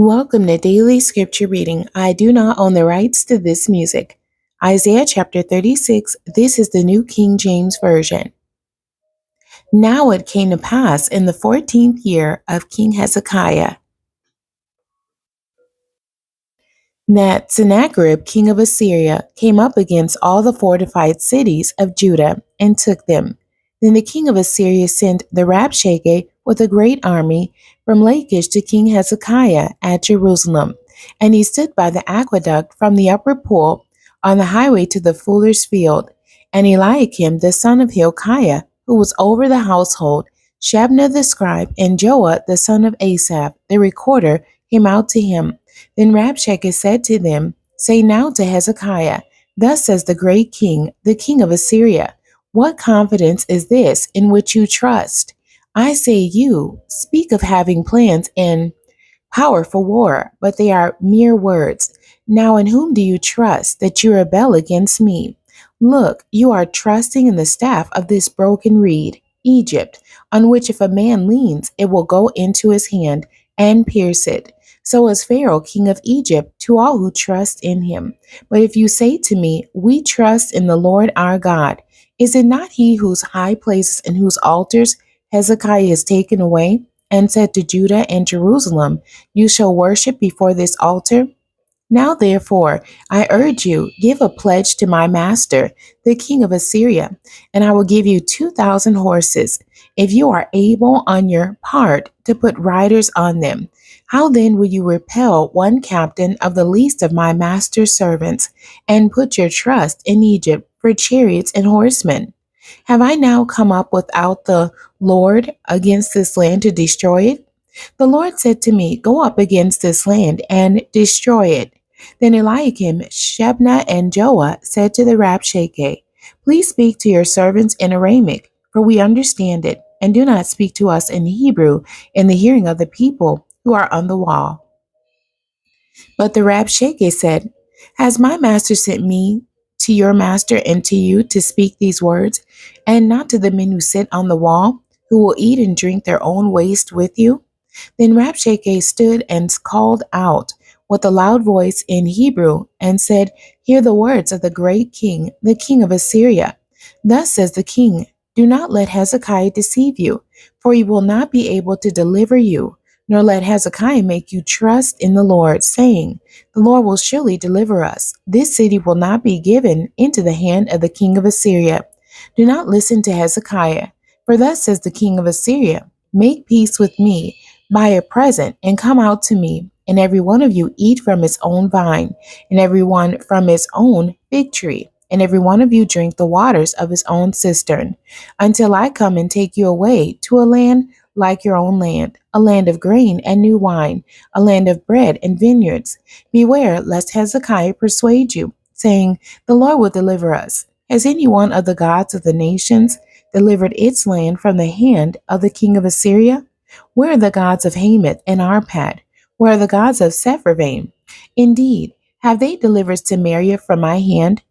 Welcome to Daily Scripture Reading. I do not own the rights to this music. Isaiah chapter 36, this is the New King James Version. Now it came to pass in the 14th year of King Hezekiah that Sennacherib king of Assyria came up against all the fortified cities of Judah and took them. Then the king of Assyria sent the Rabshakeh with a great army from Lachish to King Hezekiah at Jerusalem, and he stood by the aqueduct from the upper pool on the highway to the fuller's field. And Eliakim the son of Hilkiah, who was over the household, Shebna the scribe, and Joah the son of Asaph the recorder came out to him. Then Rabshakeh said to them, Say now to Hezekiah, Thus says the great king, the king of Assyria, What confidence is this in which you trust? I say you speak of having plans and power for war, but they are mere words. Now in whom do you trust that you rebel against me? Look, you are trusting in the staff of this broken reed, Egypt, on which if a man leans, it will go into his hand and pierce it. So is Pharaoh, king of Egypt, to all who trust in him. But if you say to me, We trust in the Lord our God, is it not he whose high places and whose altars Hezekiah has taken away, and said to Judah and Jerusalem, You shall worship before this altar? Now therefore, I urge you, give a pledge to my master, the king of Assyria, and I will give you 2,000 horses, if you are able on your part to put riders on them. How then will you repel one captain of the least of my master's servants, and put your trust in Egypt for chariots and horsemen? Have I now come up without the Lord against this land to destroy it? The Lord said to me, Go up against this land and destroy it. Then Eliakim, Shebna, and Joah said to the Rabshakeh, Please speak to your servants in Aramaic, for we understand it, and do not speak to us in Hebrew in the hearing of the people who are on the wall. But the Rabshakeh said, Has my master sent me to your master and to you to speak these words, and not to the men who sit on the wall, who will eat and drink their own waste with you? Then Rabshakeh stood and called out with a loud voice in Hebrew and said, Hear the words of the great king, the king of Assyria. Thus says the king, Do not let Hezekiah deceive you, for he will not be able to deliver you, nor let Hezekiah make you trust in the Lord, saying, The Lord will surely deliver us. This city will not be given into the hand of the king of Assyria. Do not listen to Hezekiah, for thus says the king of Assyria, Make peace with me, buy a present, and come out to me, and every one of you eat from his own vine, and every one from his own fig tree, and every one of you drink the waters of his own cistern, until I come and take you away to a land like your own land, a land of grain and new wine, a land of bread and vineyards. Beware lest Hezekiah persuade you, saying, The Lord will deliver us. Has any one of the gods of the nations delivered its land from the hand of the king of Assyria? Where are the gods of Hamath and Arpad? Where are the gods of Sepharvaim? Indeed, have they delivered Samaria from my hand?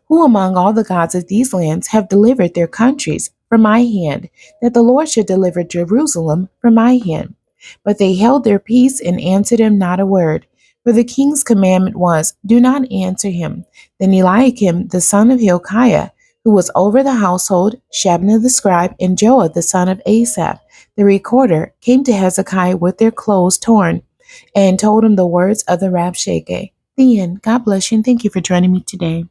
Who among all the gods of these lands have delivered their countries from my hand, that the Lord should deliver Jerusalem from my hand? But they held their peace and answered him not a word. For the king's commandment was, Do not answer him. Then Eliakim the son of Hilkiah, who was over the household, Shebna the scribe, and Joah the son of Asaph, the recorder, came to Hezekiah with their clothes torn, and told him the words of the Rabshakeh. The end. God bless you, and thank you for joining me today.